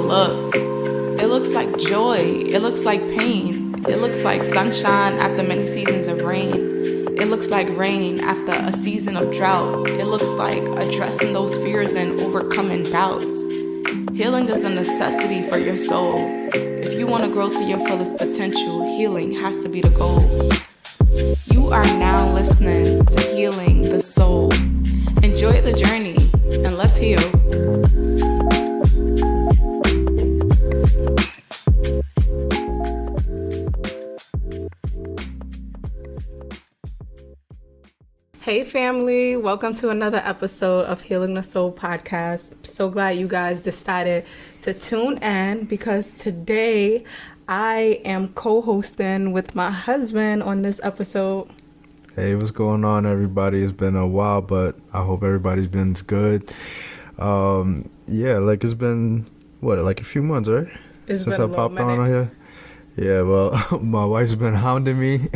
look. It looks like joy. It looks like pain. It looks like sunshine after many seasons of rain. It looks like rain after a season of drought. It looks like addressing those fears and overcoming doubts. Healing is a necessity for your soul. If you want to grow to your fullest potential, healing has to be the goal. You are now listening to Healing the Soul. Enjoy the journey and let's heal. Hey family, welcome to another episode of Healing the Soul podcast. I'm so glad you guys decided to tune in because today I am co-hosting with my husband on this episode. Hey, what's going on, everybody? It's been a while, but I hope everybody's been good. It's been, a few months, right? Since I popped on here. Yeah, well, my wife's been hounding me.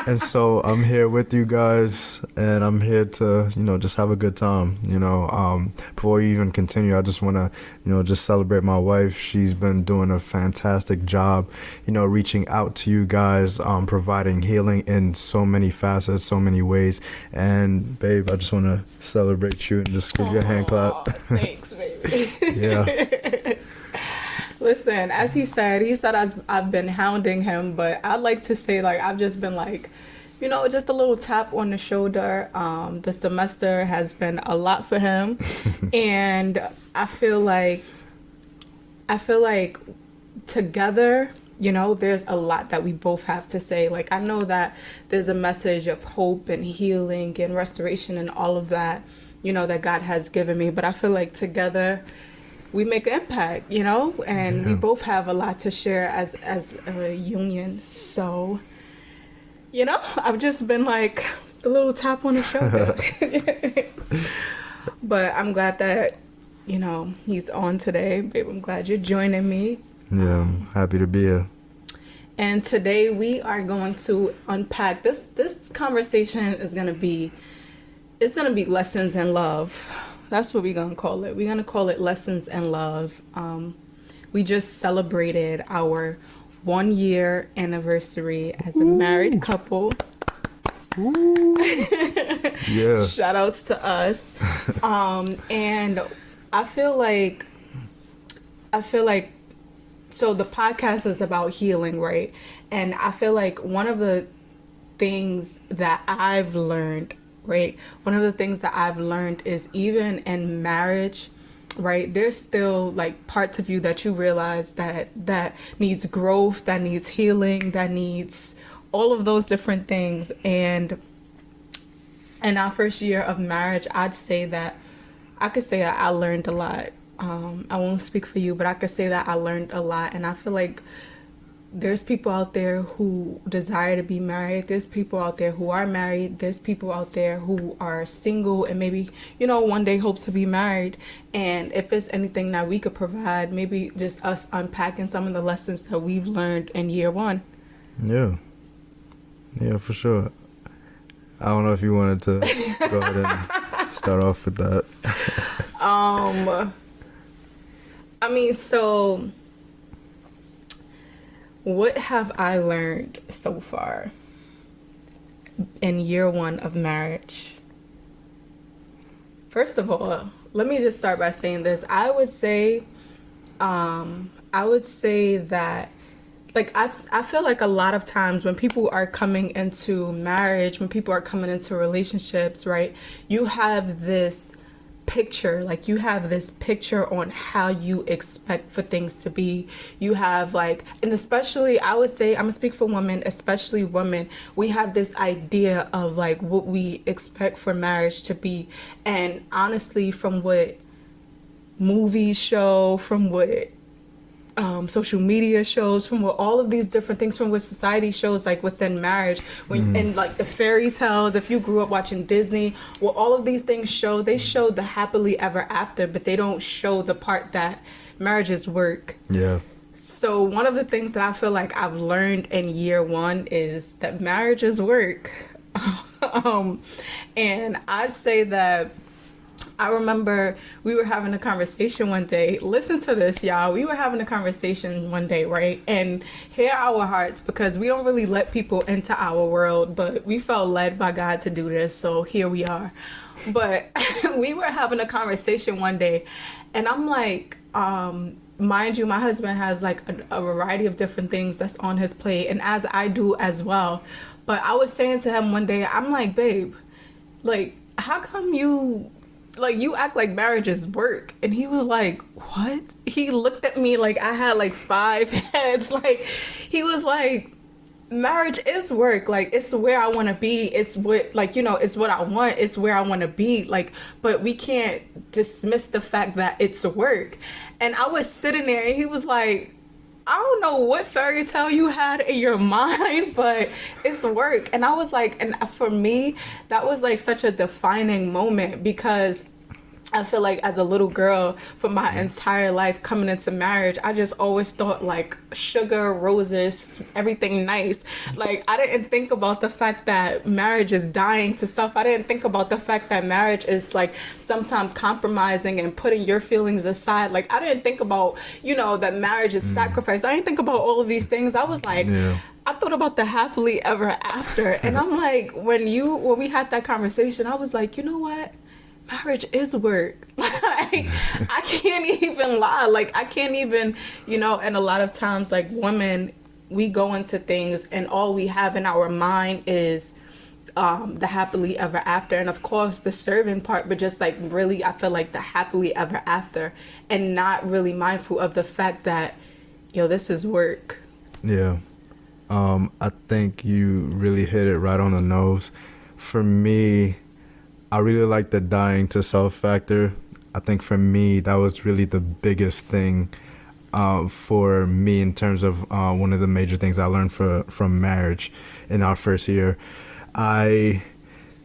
And so I'm here with you guys, and I'm here to, just have a good time. Before we even continue, I just want to, just celebrate my wife. She's been doing a fantastic job, reaching out to you guys, providing healing in so many facets, so many ways. And babe, I just want to celebrate you and just give you a hand clap. Thanks, baby. Yeah. Listen, as he said I've been hounding him, but I'd like to say, I've just been just a little tap on the shoulder. The semester has been a lot for him. And I feel like together, there's a lot that we both have to say. I know that there's a message of hope and healing and restoration and all of that, that God has given me. But I feel like together, we make an impact, and we both have a lot to share as a union. So, I've just been the little tap on the shoulder. But I'm glad that, he's on today. Babe, I'm glad you're joining me. Yeah, I'm happy to be here. And today we are going to unpack this conversation is going to be lessons in love. That's what we're going to call it. We're going to call it Lessons in Love. We just celebrated our 1-year anniversary as a married couple. Yeah. Shout outs to us. And I feel like, so the podcast is about healing, right? And I feel like one of the things that I've learned, right? One of the things that I've learned is even in marriage, right? There's still parts of you that you realize that needs growth, that needs healing, that needs all of those different things. And in our first year of marriage, I could say that I learned a lot. I won't speak for you, but I could say that I learned a lot. And I feel like there's people out there who desire to be married. There's people out there who are married. There's people out there who are single and maybe, one day hope to be married. And if it's anything that we could provide, maybe just us unpacking some of the lessons that we've learned in year 1. Yeah. Yeah, for sure. I don't know if you wanted to go ahead and start off with that. So what have I learned so far in year 1 of marriage? First of all, let me just start by saying this. I would say that I feel like a lot of times when people are coming into marriage, when people are coming into relationships, right, you have this picture on how you expect for things to be. You have and especially I would say, I'm gonna speak for women, especially women, we have this idea of what we expect for marriage to be. And honestly, from what movies show, from what social media shows, from what all of these different things, from what society shows within marriage, and the fairy tales, if you grew up watching Disney, what all of these things show, they show the happily ever after, but they don't show the part that marriages work. Yeah. So one of the things that I feel like I've learned in year 1 is that marriages work. And I'd say that I remember we were having a conversation one day. Listen to this, y'all. We were having a conversation one day, right? And hear our hearts, because we don't really let people into our world, but we felt led by God to do this. So here we are. But we were having a conversation one day, and I'm like, mind you, my husband has like a variety of different things that's on his plate, and as I do as well. But I was saying to him one day, I'm like, babe, like, how come you act like marriage is work? And he was like, what? He looked at me like I had like 5 heads. Like, he was like, marriage is work. Like, it's where I want to be. It's what, like, it's what I want. It's where I want to be. Like, but we can't dismiss the fact that it's work. And I was sitting there, and he was like, I don't know what fairy tale you had in your mind, but it's work. And I was like, and for me, that was like such a defining moment, because I feel like as a little girl, for my entire life coming into marriage, I just always thought like sugar, roses, everything nice. Like, I didn't think about the fact that marriage is dying to self. I didn't think about the fact that marriage is like sometimes compromising and putting your feelings aside. Like, I didn't think about, that marriage is sacrifice. I didn't think about all of these things. I was like, I thought about the happily ever after. And I'm like, when we had that conversation, I was like, you know what? Marriage is work. Like, I can't even lie. Like, I can't even, and a lot of times, like, women, we go into things and all we have in our mind is the happily ever after. And of course the serving part, but just like really, I feel like the happily ever after, and not really mindful of the fact that, this is work. Yeah. I think you really hit it right on the nose. For me, I really like the dying to self factor. I think for me, that was really the biggest thing for me in terms of one of the major things I learned from marriage in our first year.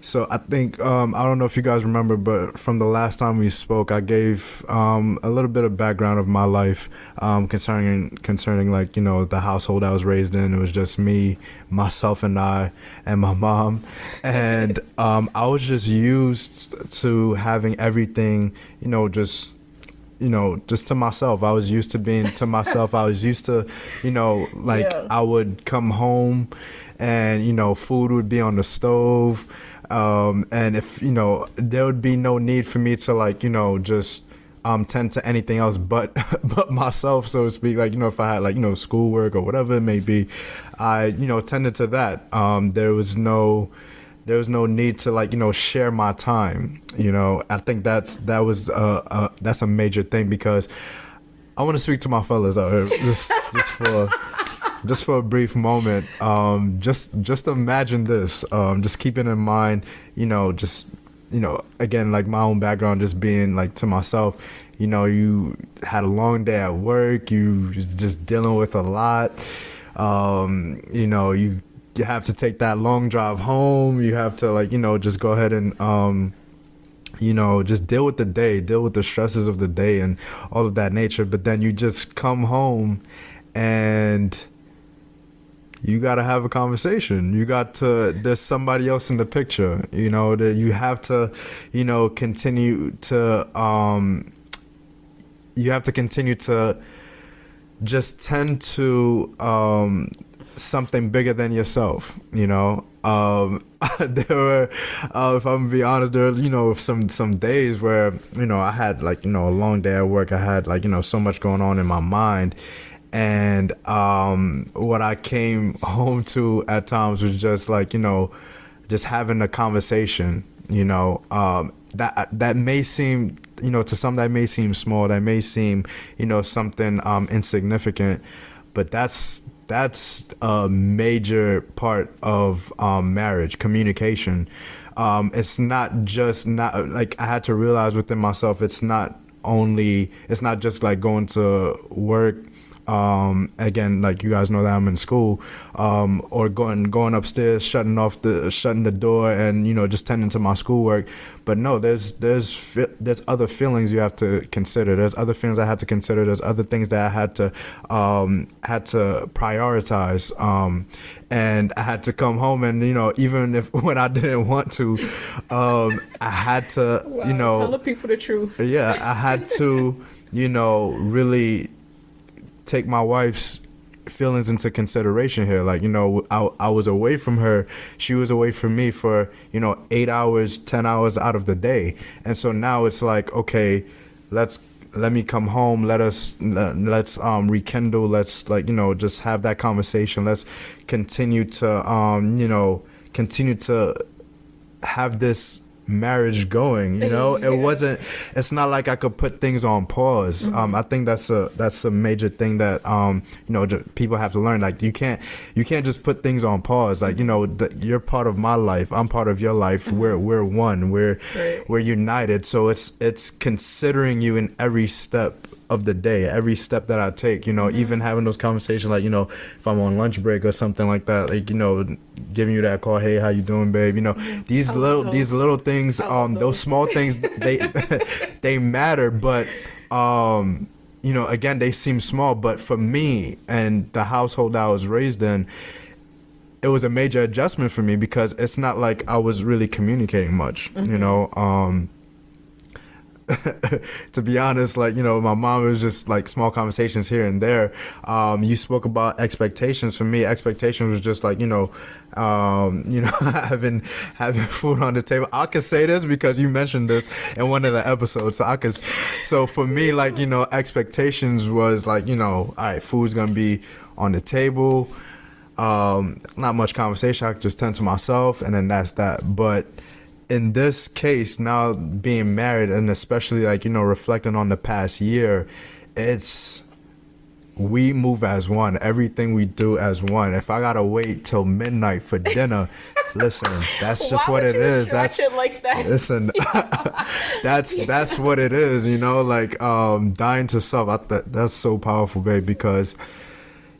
So I think, I don't know if you guys remember, but from the last time we spoke, I gave a little bit of background of my life concerning like, the household I was raised in. It was just me, myself, and I, and my mom. And I was just used to having everything, just to myself. I was used to being to myself. I was used to, I would come home and, food would be on the stove. And if, there would be no need for me to like, just tend to anything else but myself, so to speak. Like, if I had like, schoolwork or whatever it may be, I, tended to that. There was no need to like, share my time. I think that's a major thing, because I want to speak to my fellas out here just for a brief moment. Just imagine this. Just keeping in mind, again, like my own background, just being like to myself, you had a long day at work, you just dealing with a lot. You have to take that long drive home. You have to like, just go ahead and, just deal with the day, deal with the stresses of the day and all of that nature. But then you just come home and you got to have a conversation. There's somebody else in the picture, that you have to, continue to just tend to something bigger than yourself. There were, if I'm gonna be honest, there were, some days where, I had like, a long day at work. I had like, so much going on in my mind. And what I came home to at times was just like, just having a conversation, that may seem, to some that may seem small, that may seem, something insignificant, but that's a major part of marriage, communication. It's not like I had to realize within myself, it's not just like going to work, Again, like you guys know that I'm in school, or going upstairs, shutting the door, and just tending to my schoolwork. But no, there's other feelings you have to consider. There's other things I had to consider. There's other things that I had to prioritize. And I had to come home, and even if when I didn't want to, I had to tell the people the truth. Yeah, I had to really take my wife's feelings into consideration here. Like, I was away from her. She was away from me for, 8 hours, 10 hours out of the day. And so now it's like, okay, let me come home. Let's rekindle. Let's just have that conversation. Let's continue to, continue to have this marriage going. It's not like I could put things on pause. I think that's a major thing that people have to learn. Like you can't just put things on pause. Like you're part of my life, I'm part of your life. We're one. We're united. So it's considering you in every step of the day, every step that I take, even having those conversations, like, if I'm on lunch break or something like that, like, giving you that call, hey, how you doing, babe? These little things, those small things, they matter, but, again, they seem small, but for me and the household I was raised in, it was a major adjustment for me because it's not like I was really communicating much, to be honest, like, my mom was just like small conversations here and there. You spoke about expectations. For me, expectations was just like, having food on the table. I could say this because you mentioned this in one of the episodes. So for me, like, expectations was like, all right, food's going to be on the table. Not much conversation. I could just tend to myself, and then that's that. But in this case, now being married, and especially like, reflecting on the past year, we move as one. Everything we do as one. If I gotta wait till midnight for dinner, listen, that's just what it is. That's it like that. Listen, that's what it is. Like dying to self. That's so powerful, babe, because.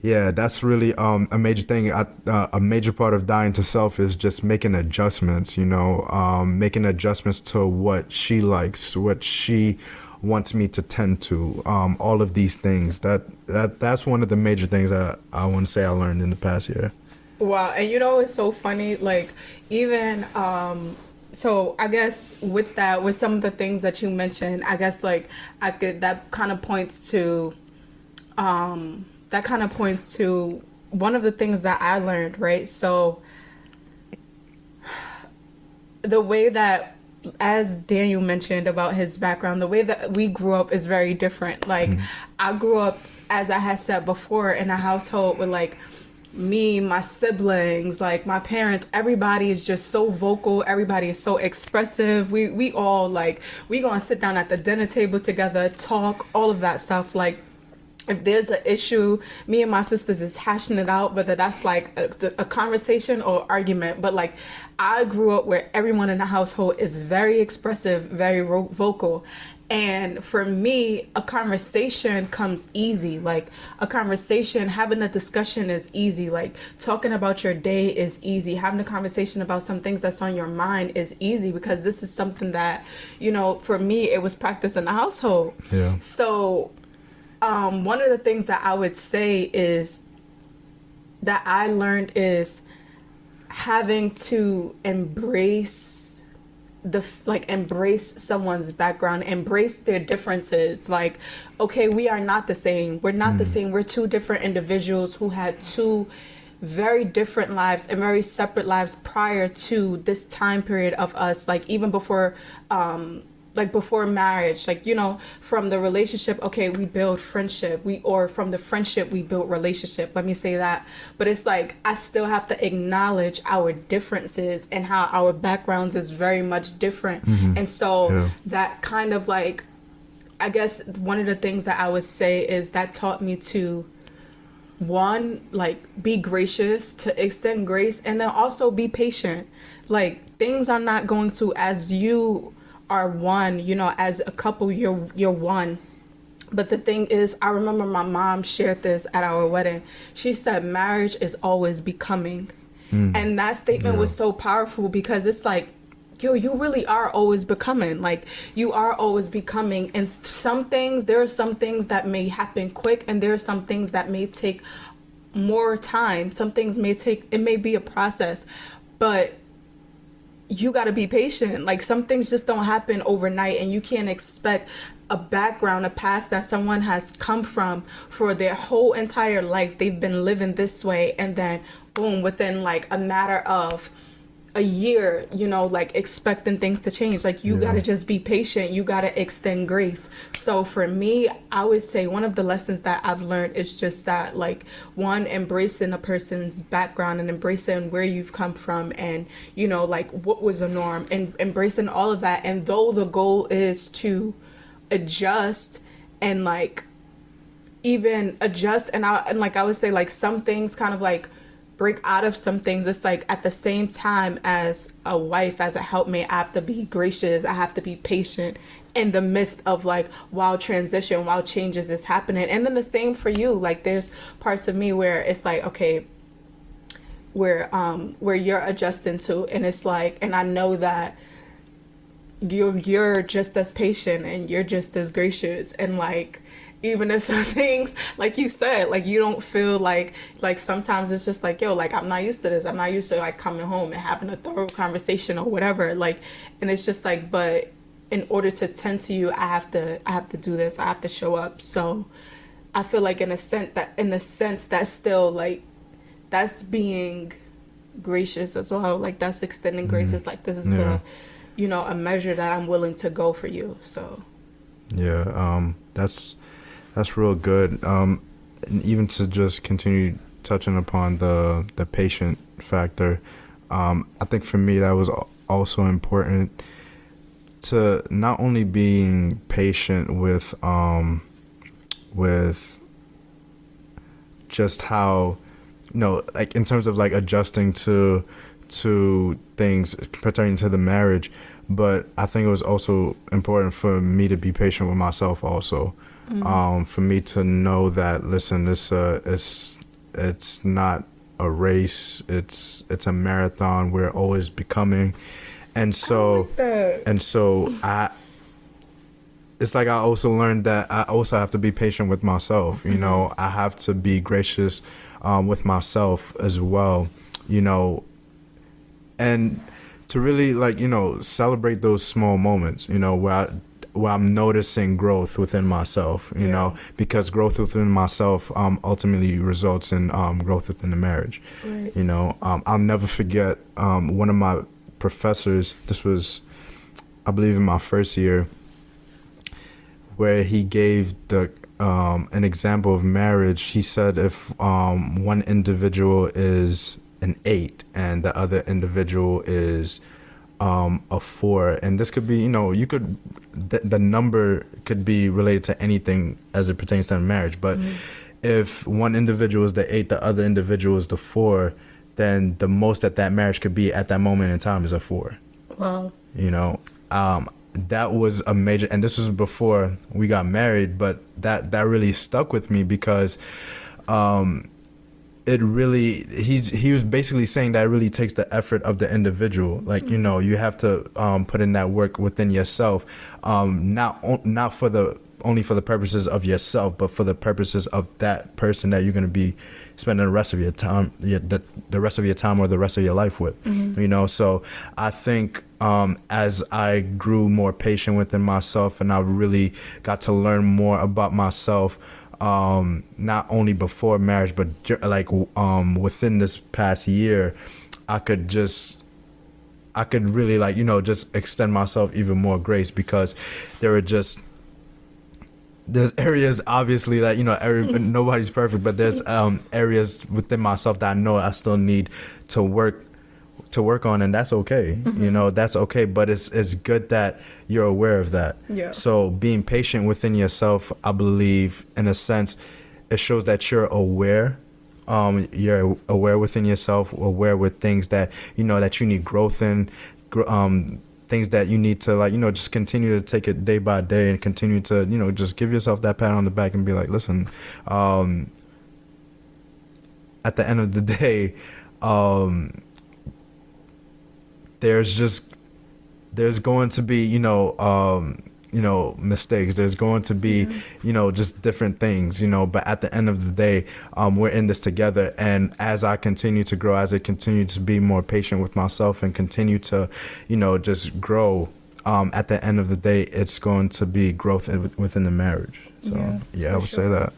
Yeah, that's really a major thing. A major part of dying to self is just making adjustments, making adjustments to what she likes, what she wants me to tend to, all of these things. That's one of the major things that I want to say I learned in the past year. Wow, and it's so funny, like, even, so I guess with some of the things that you mentioned, I guess, like, that kind of points to one of the things that I learned, right? So the way that, as Daniel mentioned about his background, the way that we grew up is very different. Like, I grew up, as I had said before, in a household with, like, me, my siblings, like, my parents, everybody is just so vocal. Everybody is so expressive. We all, like, we gonna sit down at the dinner table together, talk, all of that stuff. Like, if there's an issue, me and my sisters is hashing it out, whether that's like a conversation or argument. But like, I grew up where everyone in the household is very expressive, very vocal. And for me, a conversation comes easy. Like, a conversation, having a discussion is easy. Like, talking about your day is easy. Having a conversation about some things that's on your mind is easy, because this is something that, for me, it was practiced in the household. Yeah. So one of the things that I would say is that I learned is having to embrace someone's background, embrace their differences. Like, okay, we are not the same. We're not the same. We're two different individuals who had two very different lives and very separate lives prior to this time period of us. Like, even before before marriage, like, from the relationship, okay, we build friendship, or from the friendship we build relationship, let me say that. But it's like, I still have to acknowledge our differences and how our backgrounds is very much different. And so that kind of, like, I guess one of the things that I would say is that taught me to, one, like, be gracious, to extend grace, and then also be patient. Like, things are not going to, as you are one, as a couple, you're one. But the thing is, I remember my mom shared this at our wedding. She said, marriage is always becoming. And that statement was so powerful because it's like, yo, you really are always becoming. Like, you are always becoming. And there are some things that may happen quick, and there are some things that may take more time. Some things it may be a process, but you got to be patient. Like, some things just don't happen overnight, and you can't expect a background, a past that someone has come from for their whole entire life. They've been living this way, and then boom, within like a matter of a year, like expecting things to change. Like, you got to just be patient. You got to extend grace. So for me, I would say one of the lessons that I've learned is just that, like, one, embracing a person's background and embracing where you've come from, and, like, what was the norm, and embracing all of that. And though the goal is to adjust and like even adjust, and I would say, like, some things kind of like break out of some things, it's like at the same time, as a wife, as a helpmate, I have to be gracious, I have to be patient in the midst of, like, while changes is happening. And then the same for you. Like, there's parts of me where it's like, okay, where you're adjusting to, and it's like, and I know that you're just as patient and you're just as gracious, and like, even if some things, like you said, like, you don't feel like sometimes it's just like, yo, like, I'm not used to this. I'm not used to, like, coming home and having a thorough conversation or whatever. Like, and it's just like, but in order to tend to you, I have to do this. I have to show up. So I feel like in a sense that's still, like, that's being gracious as well. Like, that's extending grace. It's like, this is a measure that I'm willing to go for you. So that's real good. And even to just continue touching upon the patient factor, I think for me that was also important, to not only being patient with just how, like, in terms of, like, adjusting to things pertaining to the marriage, but I think it was also important for me to be patient with myself also. For me to know that, listen, it's not a race, it's a marathon. We're always becoming. And so it's like, I also learned that I also have to be patient with myself. I have to be gracious with myself as well, and to really, like, celebrate those small moments, where I'm noticing growth within myself, because growth within myself ultimately results in growth within the marriage. Right. I'll never forget one of my professors, this was, I believe, in my first year, where he gave an example of marriage. He said, if one individual is an 8 and the other individual is a 4, and this could be, the number could be related to anything as it pertains to marriage, but if one individual is the 8, the other individual is the 4, then the most that marriage could be at that moment in time is a 4. Wow. That was a major, and this was before we got married, but that really stuck with me, because it really, he was basically saying that it really takes the effort of the individual. Like, you have to put in that work within yourself, not only for the purposes of yourself, but for the purposes of that person that you're going to be spending the rest of your time, the rest of your time or the rest of your life with. So I think as I grew more patient within myself, and I really got to learn more about myself, not only before marriage, but like within this past year, I could really, like, just extend myself even more grace, because there's areas, obviously, that nobody's perfect, but there's areas within myself that I know I still need to work on, and that's okay. That's okay, but it's good that you're aware of that. So being patient within yourself, I believe, in a sense, it shows that you're aware. You're aware within yourself, aware with things that that you need growth in, things that you need to, like, just continue to take it day by day and continue to, just give yourself that pat on the back and be like, listen, at the end of the day, there's going to be, mistakes. There's going to be, just different things, but at the end of the day, we're in this together. And as I continue to grow, as I continue to be more patient with myself and continue to, just grow, at the end of the day, it's going to be growth within the marriage. So, I would say that.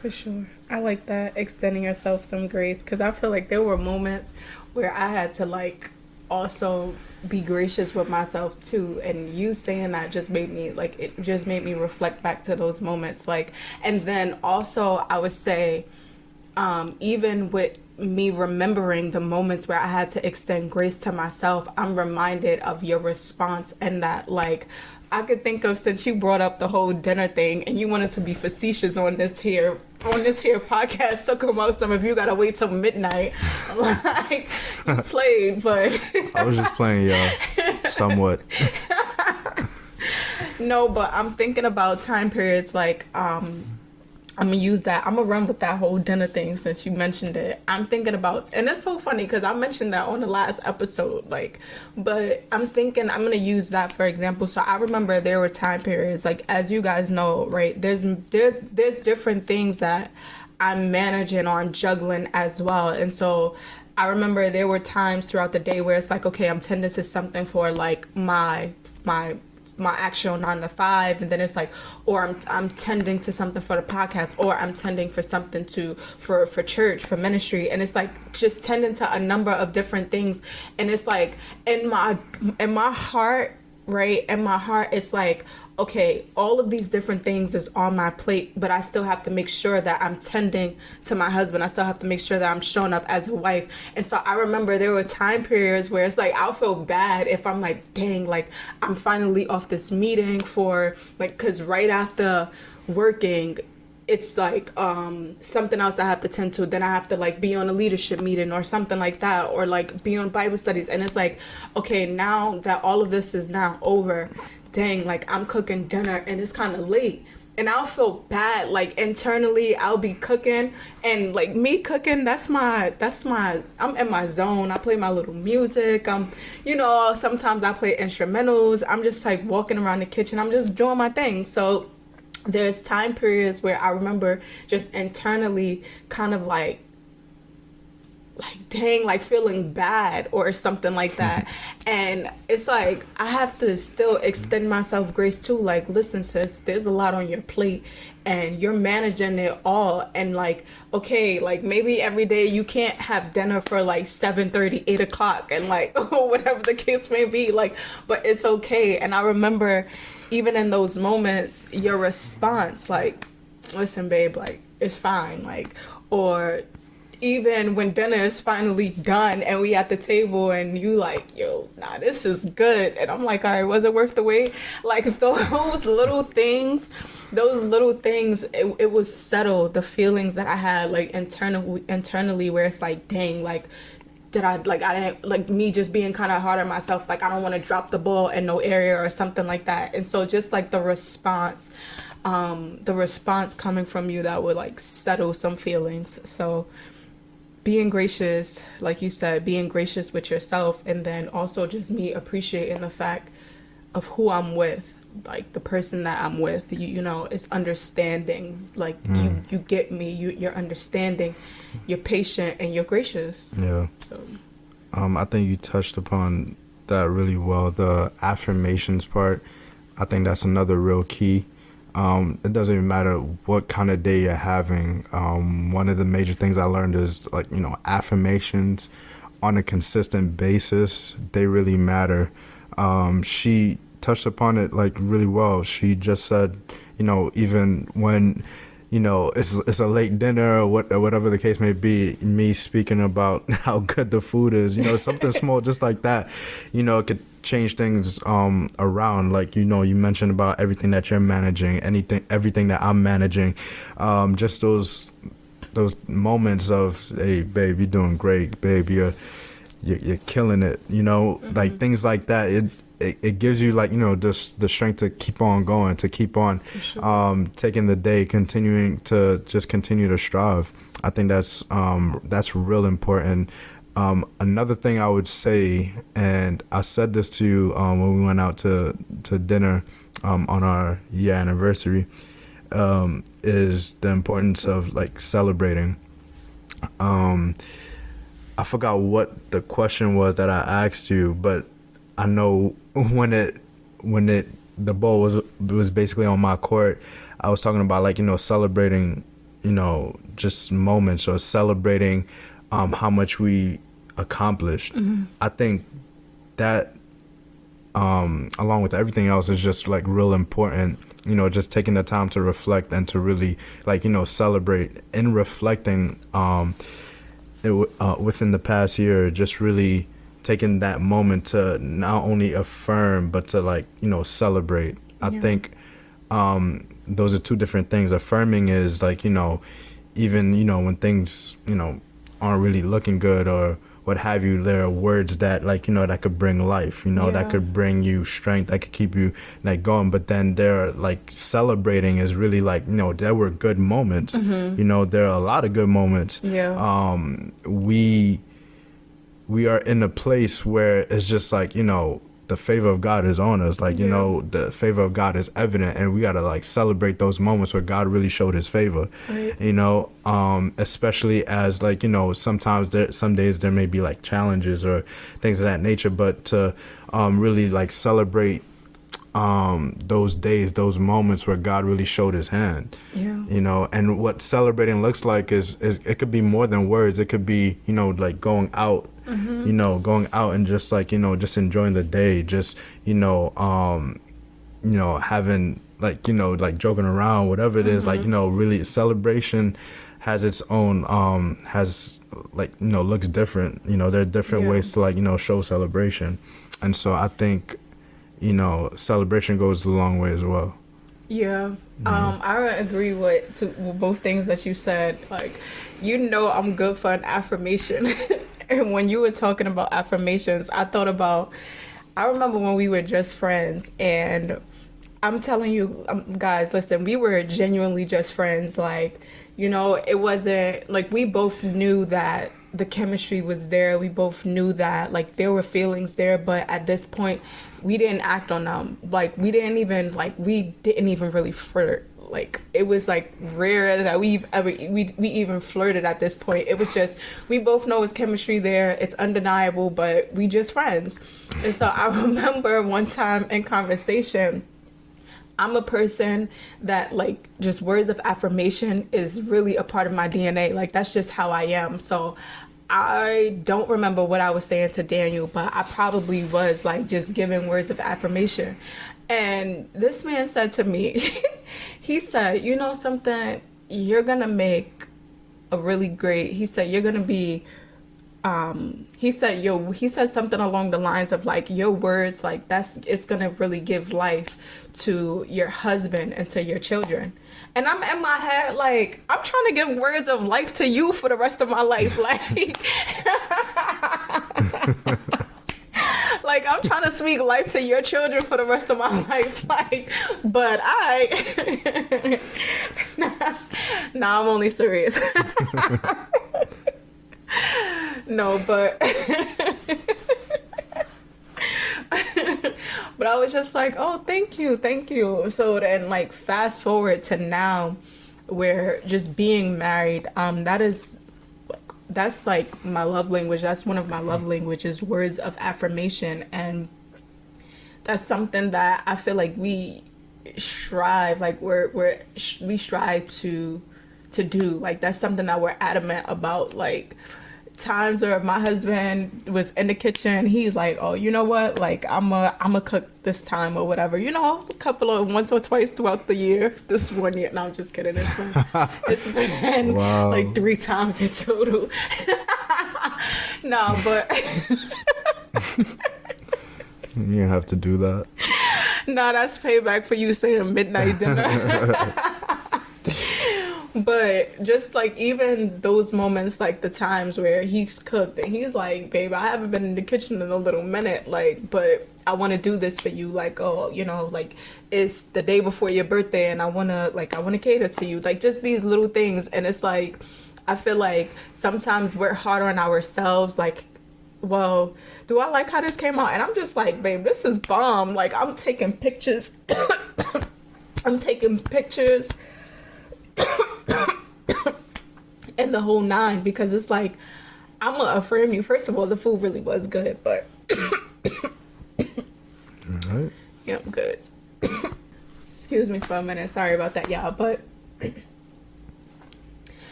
For sure. I like that, extending yourself some grace, because I feel like there were moments where I had to, like, also be gracious with myself too, and you saying that just made me reflect back to those moments, like. And then also I would say, even with me remembering the moments where I had to extend grace to myself, I'm reminded of your response, and that, like, I could think of, since you brought up the whole dinner thing and you wanted to be facetious on this here podcast, talking about some of you gotta wait till midnight. Like, you played, but I was just playing, y'all, somewhat. No, but I'm thinking about time periods, like, I'm gonna use that. I'm gonna run with that whole dinner thing since you mentioned it. I'm thinking about, and it's so funny because I mentioned that on the last episode, like, but I'm thinking I'm gonna use that for example. So I remember there were time periods, like, as you guys know, right? There's different things that I'm managing or I'm juggling as well, and so I remember there were times throughout the day where it's like, okay, I'm tending to something for, like, my actual 9 to 5, and then it's like, or I'm tending to something for the podcast, or I'm tending for something for church, for ministry, and it's like just tending to a number of different things. And it's like in my heart, right, in my heart, it's like, okay, all of these different things is on my plate, but I still have to make sure that I'm tending to my husband. I still have to make sure that I'm showing up as a wife. And so I remember there were time periods where it's like, I'll feel bad if I'm like, dang, like, I'm finally off this meeting for, like, because right after working, it's like something else I have to tend to. Then I have to, like, be on a leadership meeting or something like that, or like be on Bible studies. And it's like, okay, now that all of this is now over, dang, like, I'm cooking dinner and it's kind of late, and I'll feel bad, like, internally. I'll be cooking, and, like, me cooking, that's my I'm in my zone. I play my little music. Sometimes I play instrumentals. I'm just, like, walking around the kitchen. I'm just doing my thing. So there's time periods where I remember just internally kind of like dang, like, feeling bad or something like that. And it's like, I have to still extend myself grace too. Like, listen, sis, there's a lot on your plate and you're managing it all. And, like, okay, like, maybe every day you can't have dinner for like 7:30, 8 o'clock, and, like, whatever the case may be, like, but it's okay. And I remember even in those moments, your response, like, listen, babe, like, it's fine. Like, or even when dinner is finally done and we at the table and you like, yo, nah, this is good. And I'm like, all right, was it worth the wait? Like, those little things, it was subtle, the feelings that I had, like, internally, where it's like, dang, like, I didn't, like, me just being kind of hard on myself, like, I don't want to drop the ball in no area or something like that. And so just, like, the response coming from you, that would, like, settle some feelings. So being gracious, like you said, being gracious with yourself, and then also just me appreciating the fact of who I'm with, like, the person that I'm with, is understanding, like, you get me, you're understanding, you're patient, and you're gracious. Yeah. So I think you touched upon that really well, the affirmations part. I think that's another real key. It doesn't even matter what kind of day you're having. One of the major things I learned is, like, affirmations on a consistent basis, they really matter. She touched upon it, like, really well. She just said, even when, it's a late dinner or whatever the case may be, me speaking about how good the food is, something small just like that, it could change things around. Like, you mentioned about everything that you're managing, everything that I'm managing, just those moments of, hey, babe, you're doing great, babe, you're killing it, like, things like that. it gives you like, just the strength to keep on going, to keep on taking the day, continuing to just continue to strive. I think that's real important. Another thing I would say, and I said this to you when we went out to dinner on our year anniversary, is the importance of like celebrating. I forgot what the question was that I asked you, but I know when the ball was basically on my court, I was talking about like, celebrating, just moments, or celebrating how much we accomplished. Mm-hmm. I think that along with everything else is just like real important, just taking the time to reflect and to really like, celebrate. In reflecting within the past year, just really taking that moment to not only affirm but to like, celebrate. I think those are two different things. Affirming is like, even when things aren't really looking good or what have you, there are words that like, that could bring life, that could bring you strength, that could keep you like going. But then there are like celebrating is really like, there were good moments. Mm-hmm. There are a lot of good moments. We are in a place where it's just like, the favor of God is on us. Like, the favor of God is evident, and we got to like celebrate those moments where God really showed his favor, right. Especially as like, sometimes some days there may be like challenges or things of that nature, but to really like celebrate those days, those moments where God really showed his hand. And what celebrating looks like is it could be more than words. It could be, like going out, going out and just like, just enjoying the day, just, having like, like joking around, whatever it is, like, really celebration has its own, has like, looks different, there are different ways to like, show celebration. And so I think, celebration goes a long way as well. I agree with both things that you said. Like, I'm good for an affirmation. And when you were talking about affirmations, I remember when we were just friends, and I'm telling you, guys, listen, we were genuinely just friends. Like, it wasn't like we both knew that the chemistry was there. We both knew that like there were feelings there, but at this point we didn't act on them. Like we didn't even really flirt. Like it was like rare that we even flirted at this point. It was just, we both know it's chemistry there. It's undeniable, but we just friends. And so I remember one time in conversation, I'm a person that like just words of affirmation is really a part of my DNA. Like that's just how I am. So I don't remember what I was saying to Daniel, but I probably was like just giving words of affirmation. And this man said to me, he said, something, you're going to make a really great, he said, you're going to be, he said something along the lines of like, your words, like it's going to really give life to your husband and to your children. And I'm in my head, like, I'm trying to give words of life to you for the rest of my life. Like, like I'm trying to speak life to your children for the rest of my life. Like, but nah, I'm only serious. No, but but I was just like, oh, thank you. So then like fast forward to now where just being married, that's like my love language. That's one of my love languages, words of affirmation. And that's something that I feel like we strive, like we strive to do. Like that's something that we're adamant about. Like times where my husband was in the kitchen, he's like, oh, you know what, like I'm a cook this time or whatever, a couple of once or twice throughout the year. This 1 year, no, I'm just kidding, it's been wow. Like 3 times in total. No, but you have to do that. No, that's payback for you saying midnight dinner. But just like even those moments, like the times where he's cooked and he's like, babe, I haven't been in the kitchen in a little minute, like, but I want to do this for you. Like, oh, you know, like it's the day before your birthday and I want to cater to you. Like just these little things. And it's like, I feel like sometimes we're hard on ourselves. Like, well, do I like how this came out? And I'm just like, babe, this is bomb. Like I'm taking pictures. I'm taking pictures and the whole nine, because it's like, I'm gonna affirm you. First of all, the food really was good, but Alright. yeah, I'm good. Excuse me for a minute. Sorry about that, y'all. But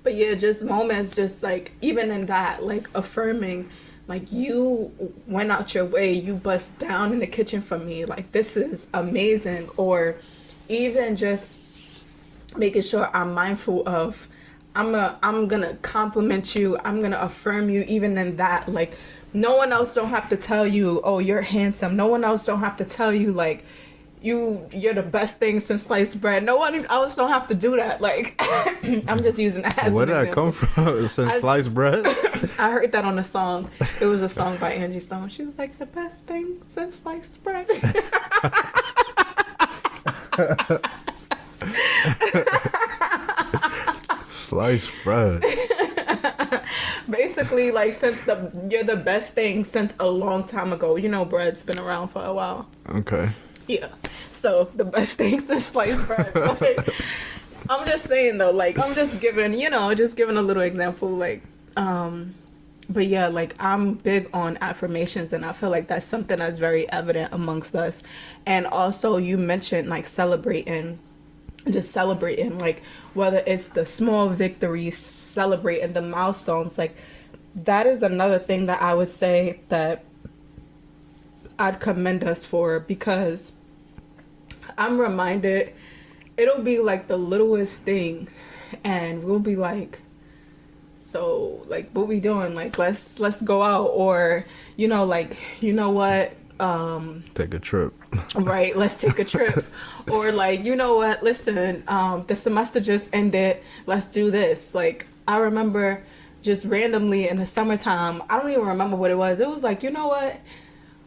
yeah, just moments, just like even in that, like affirming, like you went out your way, you bust down in the kitchen for me. Like this is amazing. Or even just making sure I'm mindful of, I'm gonna compliment you, I'm gonna affirm you even in that. Like no one else don't have to tell you, oh, you're handsome. No one else don't have to tell you like you're the best thing since sliced bread. No one else don't have to do that. Like I'm just using that as Where an did that example. come from? Since sliced bread? I heard that on a song. It was a song by Angie Stone. She was like, the best thing since sliced bread. Sliced bread. Basically, like you're the best thing since a long time ago. You know, bread's been around for a while. Okay. Yeah. So the best thing since sliced bread. Like, I'm just saying though, like I'm just giving a little example, like but yeah, like I'm big on affirmations, and I feel like that's something that's very evident amongst us. And also you mentioned like celebrating, like whether it's the small victories, celebrating the milestones, like that is another thing that I would say that I'd commend us for, because I'm reminded it'll be like the littlest thing and we'll be like, so like what we doing, like let's go out, or like what, Take a trip. right, let's take a trip. Or like, what, listen, the semester just ended, let's do this. Like I remember just randomly in the summertime, I don't even remember what it was like, what,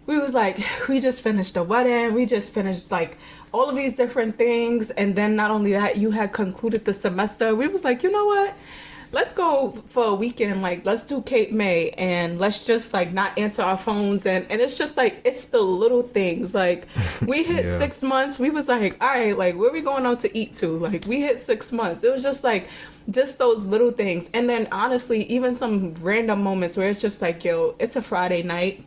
we just finished a wedding, we just finished like all of these different things, and then not only that, you had concluded the semester. We was like, what, let's go for a weekend, like let's do Cape May, and let's just like not answer our phones, and it's just like, it's the little things. Like we hit Yeah. 6 months, we was like, all right, like where we going out to eat to? Like we hit 6 months. It was just like just those little things. And then honestly, even some random moments where it's just like, yo, it's a Friday night,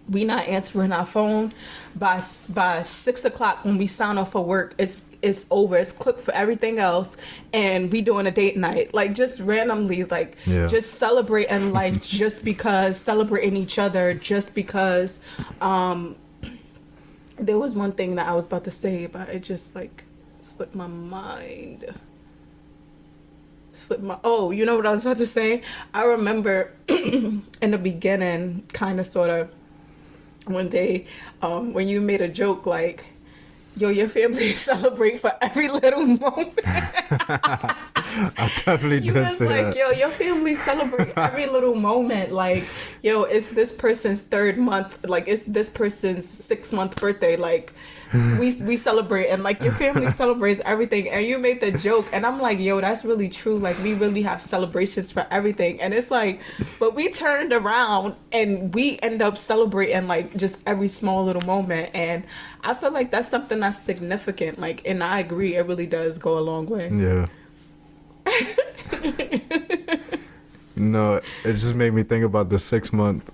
we not answering our phone by 6 o'clock when we sign off for work. It's over. It's clicked for everything else, and we doing a date night. Like just randomly, like just celebrating life, just because, celebrating each other, just because. There was one thing that I was about to say, but it just like slipped my mind. Oh, you know what I was about to say? I remember in the beginning, kind of, sort of, one day, when you made a joke like, yo, your family celebrate for every little moment. I definitely You did was say like, that. yo, your family celebrate every little moment. Like, yo, it's this person's 3rd month. Like, it's this person's 6-month birthday. Like, we celebrate, and like your family celebrates everything. And you made the joke, and I'm like, yo, that's really true. Like, we really have celebrations for everything. And it's like, but we turned around and we end up celebrating like just every small little moment. And I feel like that's something that's significant. Like, and I agree, it really does go a long way. Yeah. No, it just made me think about the 6-month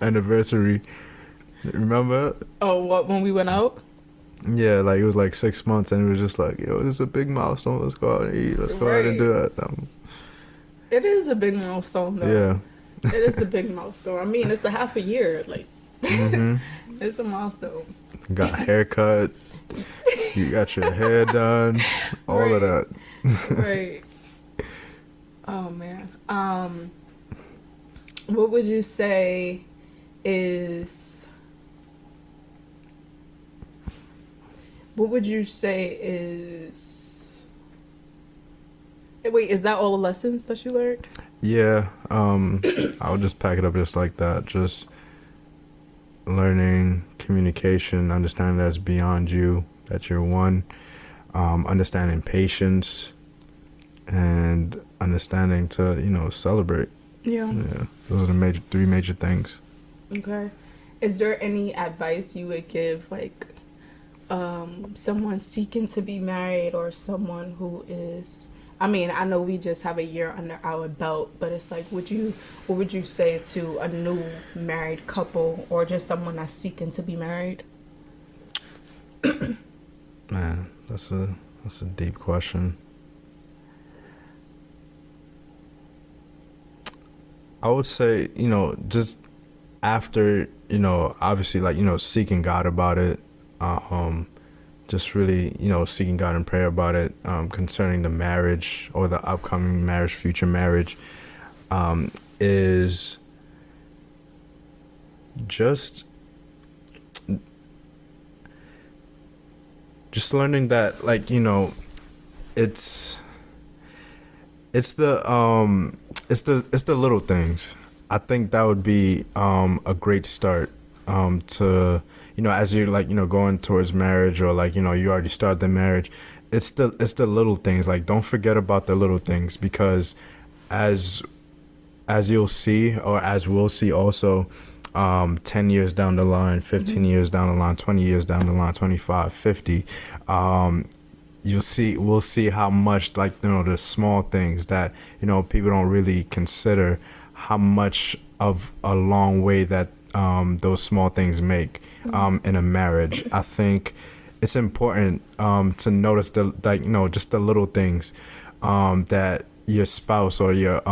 anniversary. Remember? Oh, what, when we went out? Yeah, like it was like 6 months, and it was just like, yo, this is a big milestone. Let's go out and eat. Let's go out and do that. It is a big milestone, though. Yeah. It is a big milestone. I mean, it's a half a year. Like, it's a milestone. Got a haircut. You got your hair done. All of that. Right. Oh man. What would you say is Wait, is that all the lessons that you learned? Yeah, I would just pack it up just like that. Just learning communication, understanding that's beyond you, that you're one, understanding patience, and understanding to, celebrate. Yeah. Yeah, those are the three major things. Okay. Is there any advice you would give, like, someone seeking to be married or someone who is, I mean, I know we just have a year under our belt, but it's like, what would you say to a new married couple or just someone that's seeking to be married? Man, that's a deep question. I would say, just after, obviously, like, seeking God about it, just really, seeking God in prayer about it, concerning the marriage or the upcoming marriage, future marriage, is just learning that, like, it's it's the little things. I think that would be a great start, to, as you're, like, going towards marriage, or, like, you already started the marriage. It's the little things. Like, don't forget about the little things, because as you'll see, or as we'll see also, 10 years down the line, 15 years down the line, 20 years down the line, 25, 50, we'll see how much, like, the small things that, people don't really consider, how much of a long way that, those small things make, in a marriage. I think it's important, to notice just the little things, that your spouse, or your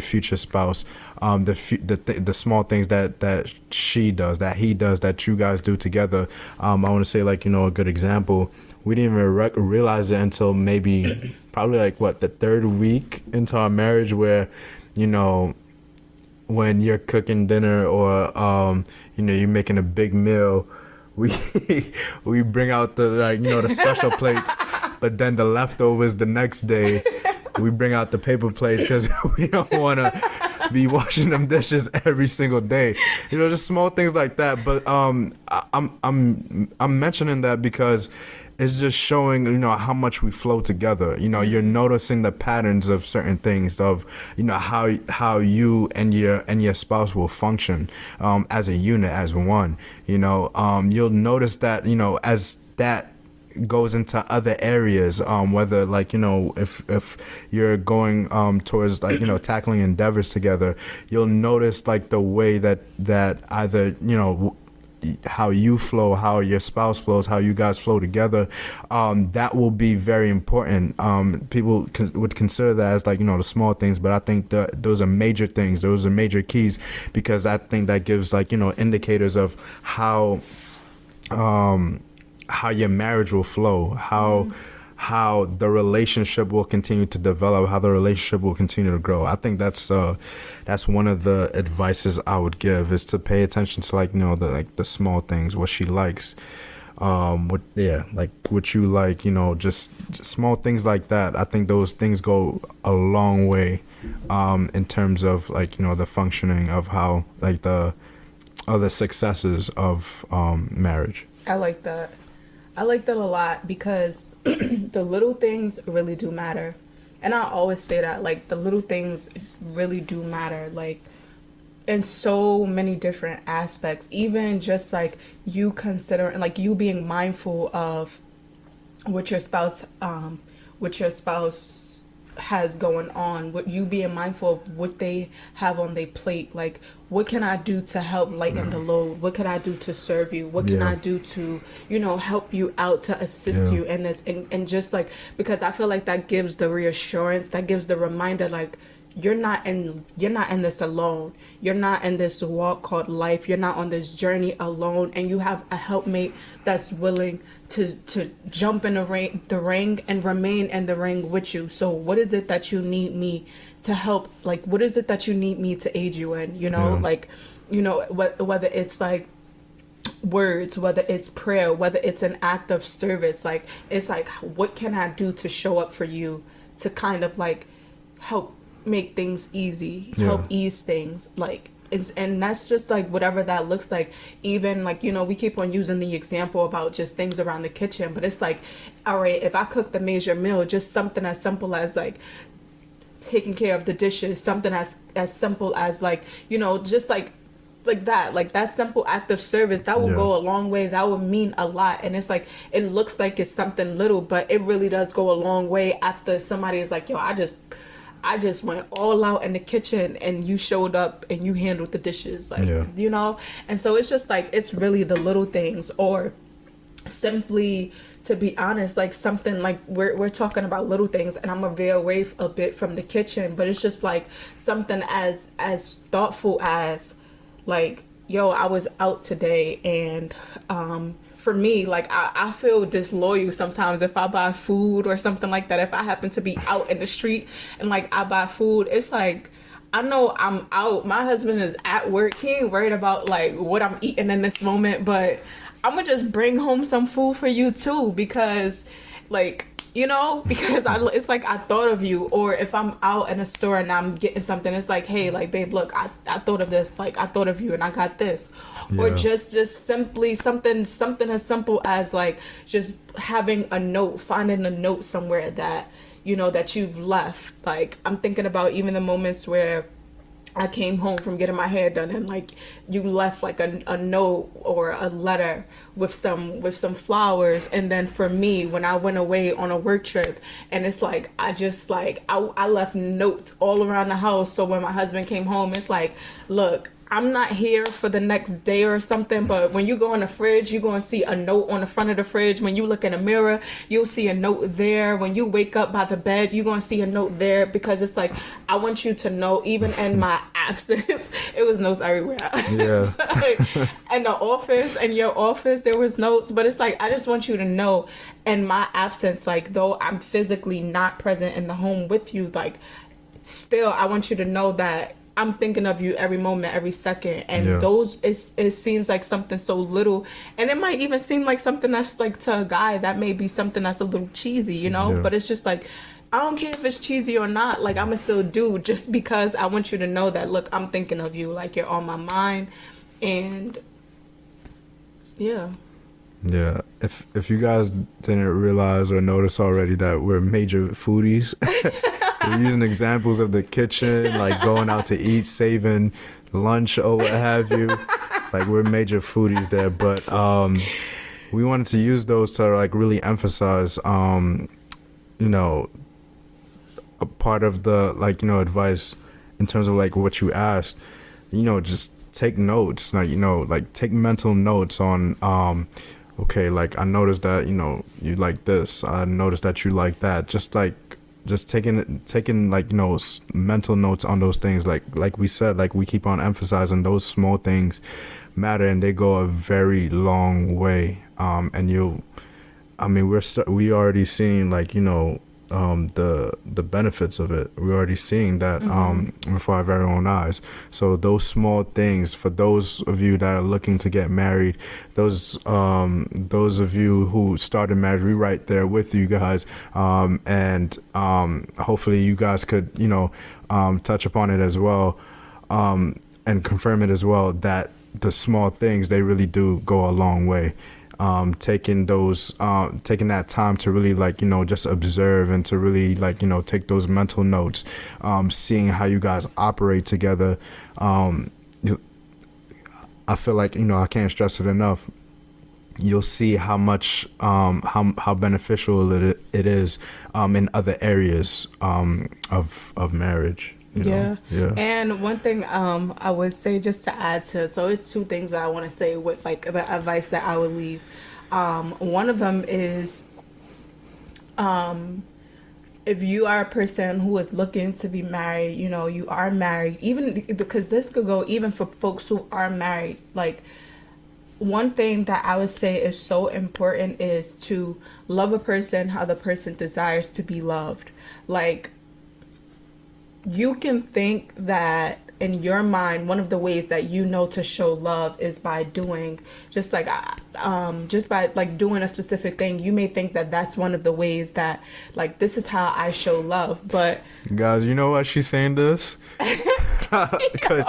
future spouse, the small things that she does, that he does, that you guys do together. I want to say, like, a good example. We didn't even realize it until maybe probably, like, the third week into our marriage, where, when you're cooking dinner, or you're making a big meal, we we bring out the, like, the special plates, but then the leftovers the next day, we bring out the paper plates, because we don't want to be washing them dishes every single day. Just small things like that. But I'm mentioning that because it's just showing, how much we flow together. You're noticing the patterns of certain things, of, how you and your spouse will function, as a unit, as one. You'll notice that, as that goes into other areas, whether, like, if you're going towards, like, tackling endeavors together, you'll notice, like, the way that either, how you flow, how your spouse flows, how you guys flow together. That will be very important. People would consider that as, like, the small things, but I think that those are major things. Those are major keys, because I think that gives, like, indicators of how your marriage will flow, how the relationship will continue to develop, how the relationship will continue to grow. I think that's one of the advices I would give, is to pay attention to, like, the small things, what she likes, what you like, just small things like that. I think those things go a long way, in terms of, like, the functioning of how, like, the other successes of marriage. I like that. I like that a lot, because the little things really do matter. And I always say that, like, the little things really do matter, like, in so many different aspects. Even just, like, you considering, like, you being mindful of what your spouse has going on, what you being mindful of what they have on their plate, like, what can I do to help lighten the load, what can I do to serve you, what can I do to help you out, to assist you in this, and just, like, because I feel like that gives the reassurance, that gives the reminder, like, you're not in this alone. You're not in this walk called life. You're not on this journey alone, and you have a helpmate that's willing to jump in the ring and remain in the ring with you. So what is it that you need me to help? Like, what is it that you need me to aid you in? Like, whether it's, like, words, whether it's prayer, whether it's an act of service, like, it's like, what can I do to show up for you to kind of like help make things easy, Yeah. help ease things, like, and that's just like whatever that looks like. Even like, you know, we keep on using the example about just things around the kitchen, but it's like, all right, if I cook the major meal, just something as simple as like taking care of the dishes, something as simple as like, you know, just like that simple act of service, that will Yeah. go a long way. That will mean a lot. And it's like, it looks like it's something little, but it really does go a long way after somebody is like, yo, I just went all out in the kitchen and you showed up and you handled the dishes, like, Yeah. you know. And so it's just like, it's really the little things. Or simply, to be honest, like something like we're talking about little things, and I'm gonna veer away a bit from the kitchen, but it's just like something as thoughtful as like, yo, I was out today, and for me, like I feel disloyal sometimes if I buy food or something like that. If I happen to be out in the street and like I buy food, it's like, I know I'm out, my husband is at work, he ain't worried about like what I'm eating in this moment, but I'm gonna just bring home some food for you too, because like, you know, because it's like I thought of you. Or if I'm out in a store and I'm getting something, it's like, hey, like, babe, look, I thought of this, like I thought of you and I got this. Yeah. Or just simply something as simple as like just having a note, finding a note somewhere that, you know, that you've left. Like, I'm thinking about even the moments where I came home from getting my hair done and like you left like a note or a letter with some flowers. And then for me, when I went away on a work trip, and it's like I left notes all around the house, so when my husband came home, it's like, look, I'm not here for the next day or something, but when you go in the fridge, you're going to see a note on the front of the fridge. When you look in a mirror, you'll see a note there. When you wake up by the bed, you're going to see a note there, because it's like, I want you to know, even in my absence, it was notes everywhere. Yeah. In the office, in your office, there was notes, but it's like, I just want you to know, in my absence, like, though I'm physically not present in the home with you, like, still, I want you to know that I'm thinking of you every moment, every second. And Yeah. those, it seems like something so little, and it might even seem like something that's like, to a guy, that may be something that's a little cheesy, you know. Yeah. But it's just like, I don't care if it's cheesy or not, like, I'ma still do, just because I want you to know that, look, I'm thinking of you, like, you're on my mind. And yeah. Yeah. If you guys didn't realize or notice already that we're major foodies, we're using examples of the kitchen, like going out to eat, saving lunch or what have you. Like, we're major foodies there. But we wanted to use those to like really emphasize, you know, a part of the, like, you know, advice in terms of like what you asked. You know, just take notes, like, you know, like take mental notes on okay, like, I noticed that, you know, you like this, I noticed that you like that. Just taking like, you know, mental notes on those things. Like we said, like, we keep on emphasizing those small things matter, and they go a very long way. And we already seeing, like, you know, the benefits of it. We're already seeing that before our very own eyes. So those small things, for those of you that are looking to get married, those of you who started marriage, we right there with you guys, and hopefully you guys could, you know, touch upon it as well, and confirm it as well, that the small things, they really do go a long way. Taking that time to really, like, you know, just observe, and to really, like, you know, take those mental notes, seeing how you guys operate together. I feel like, you know, I can't stress it enough. You'll see how much, how beneficial it is in other areas of marriage. You know? Yeah. And one thing I would say, just to add to, so it's two things that I want to say with like the advice that I would leave. One of them is, if you are a person who is looking to be married, you know, you are married, even because this could go even for folks who are married, like, one thing that I would say is so important is to love a person how the person desires to be loved. Like, you can think that in your mind, one of the ways that you know to show love is by doing just by like doing a specific thing. You may think that that's one of the ways that like this is how I show love, but guys, you know why she's saying this? Because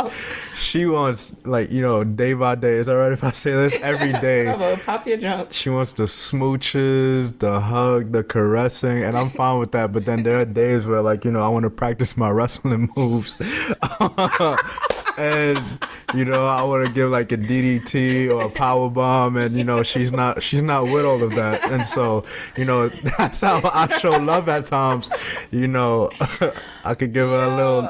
she wants, like, you know, day by day. Is that right if I say this? Every day. Bravo, pop your junk. She wants the smooches, the hug, the caressing, and I'm fine with that. But then there are days where, like, you know, I want to practice my wrestling moves. And, you know, I want to give like a DDT or a power bomb, and, you know, she's not with all of that. And so, you know, that's how I show love at times. You know, I could give her a little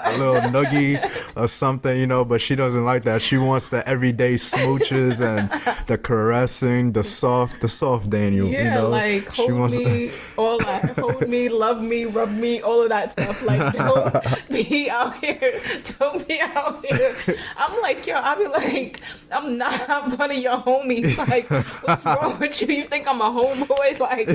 noogie or something, you know, but she doesn't like that. She wants the everyday smooches and the caressing, the soft Daniel. Yeah, you know? like hold me, all that. Hold me, love me, rub me, all of that stuff. Like, don't be out here. Don't be out here. I'm like, yo, I'll be like, I'm not one of your homies. Like, what's wrong with you? You think I'm a homeboy? Like,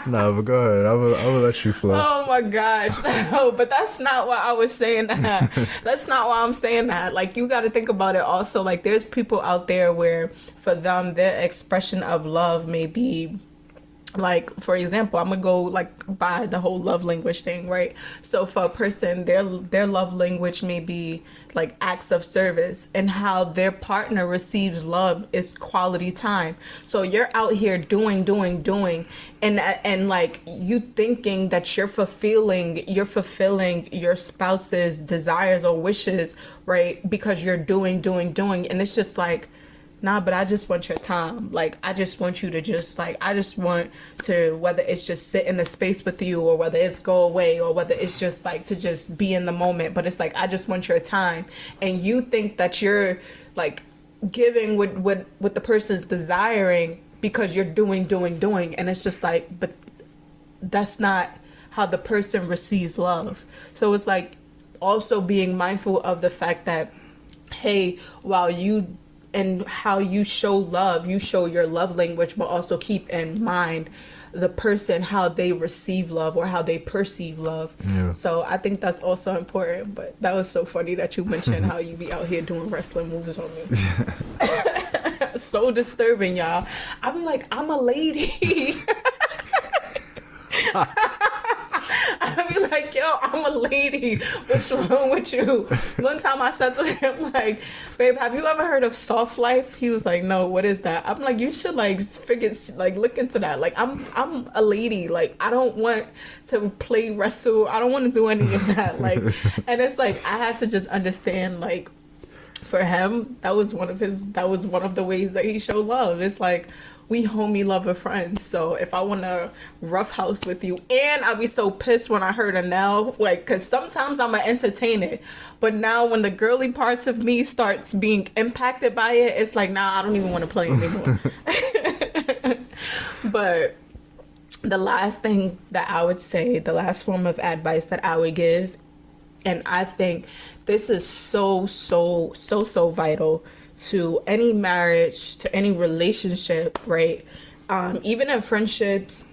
no, but go ahead. I will let you flow. oh my gosh. No, but that's not why I was saying that. That's not why I'm saying that. Like, you got to think about it also. Like, there's people out there where for them, their expression of love may be, like, for example, I'm gonna go like by the whole love language thing, right? So for a person, their love language may be like acts of service, and how their partner receives love is quality time. So you're out here doing, and like you thinking that you're fulfilling your spouse's desires or wishes, right? Because you're doing, and it's just like, nah, but I just want your time. Like, I just want you to just, like, I just want to, whether it's just sit in the space with you, or whether it's go away, or whether it's just, like, to just be in the moment. But it's like, I just want your time. And you think that you're, like, giving what the person's desiring because you're doing. And it's just like, but that's not how the person receives love. So it's like also being mindful of the fact that, hey, while you and how you show love, you show your love language, but also keep in mind the person, how they receive love or how they perceive love. Yeah. So I think that's also important. But that was so funny that you mentioned how you be out here doing wrestling moves on me. So disturbing, y'all. I be like, I'm a lady. I be like, yo, I'm a lady. What's wrong with you? One time I said to him, like, babe, have you ever heard of soft life? He was like, no, what is that? I'm like, you should like look into that. Like, I'm a lady. Like, I don't want to play wrestle. I don't want to do any of that. Like, and it's like, I had to just understand, like, for him, that was one of the ways that he showed love. It's like, we homie lover friends. So if I want to roughhouse with you, and I'll be so pissed when I hurt a nail, like, because sometimes I'm going to entertain it. But now when the girly parts of me starts being impacted by it, it's like, nah, I don't even want to play anymore. But the last thing that I would say, the last form of advice that I would give, and I think this is so vital to any marriage, to any relationship, right? Even in friendships,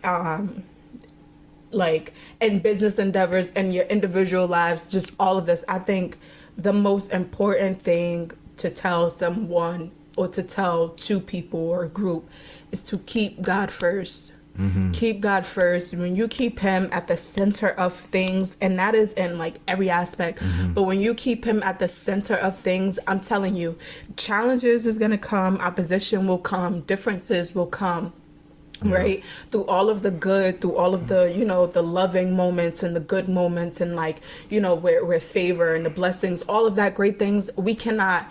like in business endeavors and your individual lives, just all of this. I think the most important thing to tell someone or to tell two people or a group is to keep God first. Mm-hmm. Keep God first. When you keep him at the center of things, and that is in like every aspect, mm-hmm. but when you keep him at the center of things, I'm telling you, challenges is going to come, opposition will come, differences will come. Yeah. Right, through all of the good, through all of the, you know, the loving moments and the good moments, and like, you know, where favor and the blessings, all of that great things, we cannot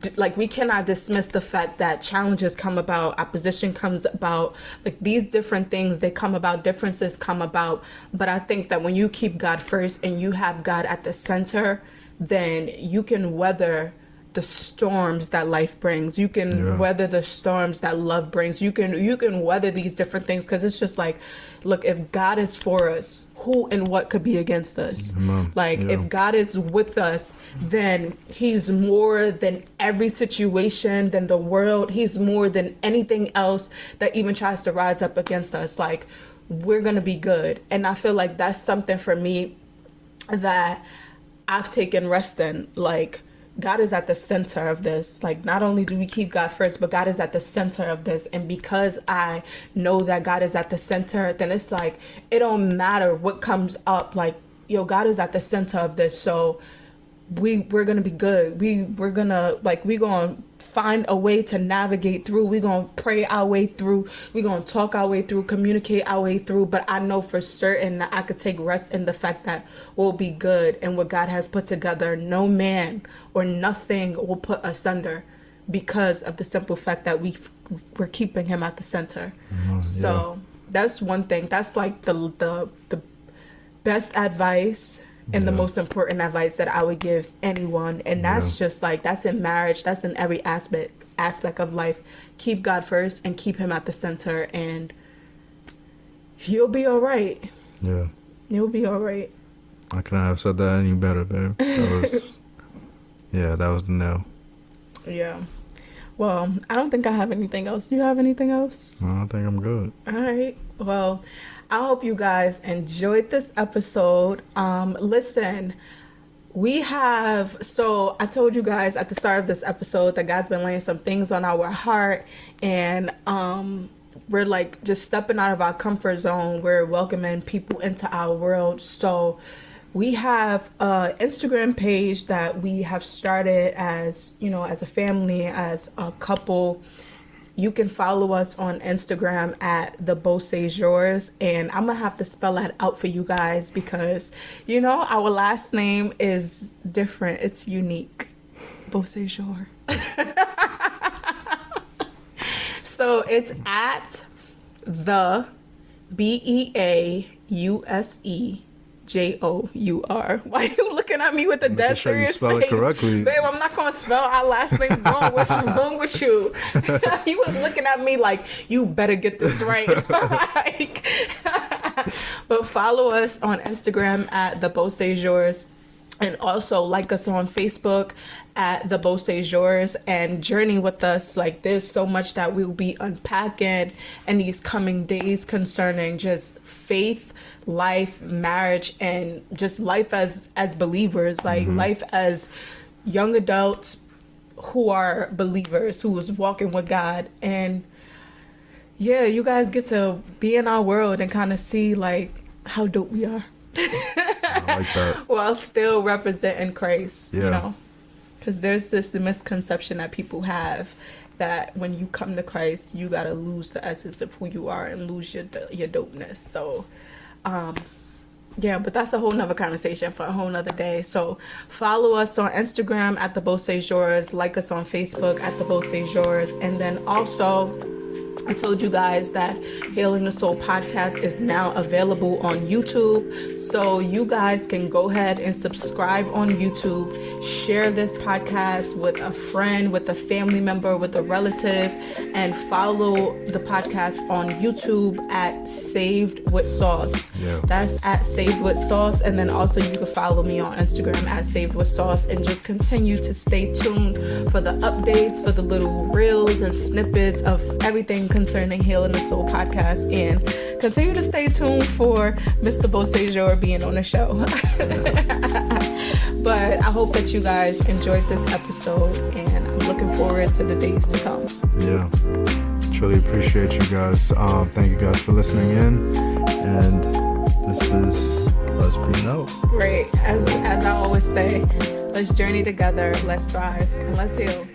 dismiss the fact that challenges come about, opposition comes about, like these different things, they come about, differences come about. But I think that when you keep God first and you have God at the center, then you can weather the storms that life brings. You can weather the storms that love brings. You can weather these different things, because it's just like, look, if God is for us, who and what could be against us? Like, if God is with us, then he's more than every situation, than the world. He's more than anything else that even tries to rise up against us. Like, we're gonna be good. And I feel like that's something for me that I've taken rest in. Like, God is at the center of this. Like, not only do we keep God first, but God is at the center of this. And because I know that God is at the center, then it's like, it don't matter what comes up. Like, yo, God is at the center of this. So we're gonna be good. We're gonna find a way to navigate through. We're gonna pray our way through. We're gonna talk our way through, communicate our way through. But I know for certain that I could take rest in the fact that we'll be good, and what God has put together, no man or nothing will put asunder, because of the simple fact that we're keeping him at the center. So that's one thing. That's like the best advice and the most important advice that I would give anyone. And that's just like, that's in marriage, that's in every aspect of life. Keep God first and keep him at the center, and you'll be all right. Yeah. You'll be all right. I couldn't have said that any better, babe. That was, that was the nail. Yeah. Well, I don't think I have anything else. Do you have anything else? No, I think I'm good. All right. Well, I hope you guys enjoyed this episode. Listen, so I told you guys at the start of this episode that God's been laying some things on our heart, and we're like just stepping out of our comfort zone. We're welcoming people into our world. So we have an Instagram page that we have started as a family, as a couple. You can follow us on Instagram at The Beausejour, and I'm gonna have to spell that out for you guys because, our last name is different. It's unique. Beausejour. So it's at the BEAUSEJOUR. Why are you looking at me with a dead serious spell face? it correctly. Babe, I'm not gonna spell our last name wrong. What's wrong with you? He was looking at me like, you better get this right. But follow us on Instagram at The Beausejour, and also like us on Facebook at The Beausejour, and journey with us. Like, there's so much that we'll be unpacking in these coming days concerning just faith, life, marriage, and just life as believers, like life as young adults who are believers, who is walking with God. And you guys get to be in our world and kind of see like how dope we are. I like that. While still representing Christ, because there's this misconception that people have that when you come to Christ, you gotta lose the essence of who you are and lose your dopeness. So but that's a whole nother conversation for a whole nother day. So follow us on Instagram at The Beausejour, like us on Facebook at The Beausejour, and then also I told you guys that Hailing the Soul podcast is now available on YouTube. So you guys can go ahead and subscribe on YouTube, share this podcast with a friend, with a family member, with a relative, and follow the podcast on YouTube at Saved with Sauce. Yeah. That's at Saved with Sauce. And then also you can follow me on Instagram at Saved with Sauce, and just continue to stay tuned for the updates, for the little reels and snippets of everything concerning Hailing the Soul podcast, and continue to stay tuned for Mr. Beausejour being on the show. But I hope that you guys enjoyed this episode, and I'm looking forward to the days to come. Yeah, truly appreciate you guys. Thank you guys for listening in, and this is Let's Be Out. Great. As I always say, let's journey together, let's thrive, and let's heal.